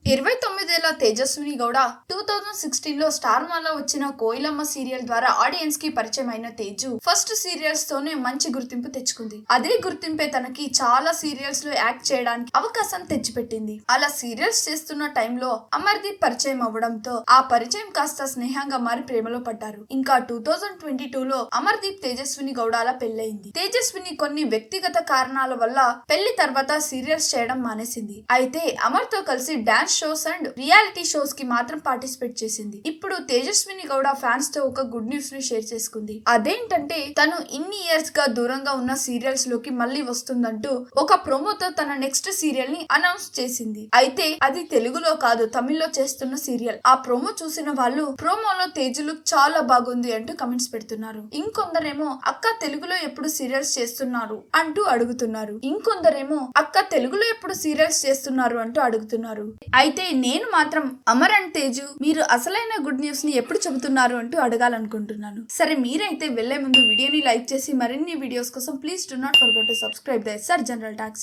29 ఏళ్ల తేజస్విని గౌడ 2016లో స్టార్ మాలో వచ్చిన కోయిలమ్మ సీరియల్ ద్వారా ఆడియన్స్ కి పరిచయం అయిన తేజు ఫస్ట్ సీరియల్స్ తోనే మంచి గుర్తింపు తెచ్చుకుంది. అదే గుర్తింపే తనకి చాలా సీరియల్స్ లో యాక్ట్ చేయడానికి అవకాశం తెచ్చిపెట్టింది. అలా సీరియల్స్ చేస్తున్న టైంలో అమర్దీప్ పరిచయం అవ్వడంతో ఆ పరిచయం కాస్త స్నేహంగా మారి ప్రేమలో పడ్డారు. ఇంకా 2022లో అమర్దీప్ తేజస్విని గౌడాల పెళ్లయింది. తేజస్విని కొన్ని వ్యక్తిగత కారణాల వల్ల పెళ్లి తర్వాత సీరియల్స్ చేయడం మానేసింది. అయితే అమర్ తో కలిసి dance shows and reality shows కి మాత్రం పార్టిసిపేట్ చేసింది. ఇప్పుడు తేజస్విని గౌడ ఫ్యాన్స్ తో ఒక గుడ్ న్యూస్ ని షేర్ చేసుకుంది. అదేంటంటే తను ఇన్ని ఇయర్స్ గా దూరంగా ఉన్న సీరియల్స్ లోకి మళ్ళీ వస్తుందంటూ ఒక ప్రోమోతో తన నెక్స్ట్ సీరియల్ ని అనౌన్స్ చేసింది. అయితే అది తెలుగులో కాదు, తమిళ్లో చేస్తున్న సీరియల్. ఆ ప్రోమో చూసిన వాళ్ళు ప్రోమోలో తేజు లుక్ చాలా బాగుంది అంటూ కమెంట్స్ పెడుతున్నారు. ఇంకొందరేమో అక్క తెలుగులో ఎప్పుడు సీరియల్స్ చేస్తున్నారు అంటూ అడుగుతున్నారు. ఇంకొందరేమో అక్క తెలుగులో ఎప్పుడు సీరియల్స్ చేస్తున్నారు అంటూ అడుగుతున్నారు. అయితే నేను మాత్రం అమర్ అండ్ తేజు మీరు అసలైన గుడ్ న్యూస్ ని ఎప్పుడు చెబుతున్నారు అంటూ అడగాలనుకుంటున్నాను. సరే, మీరైతే వెళ్లే ముందు వీడియోని లైక్ చేసి మరిన్ని వీడియోస్ కోసం please do not forget to subscribe the SR general talks.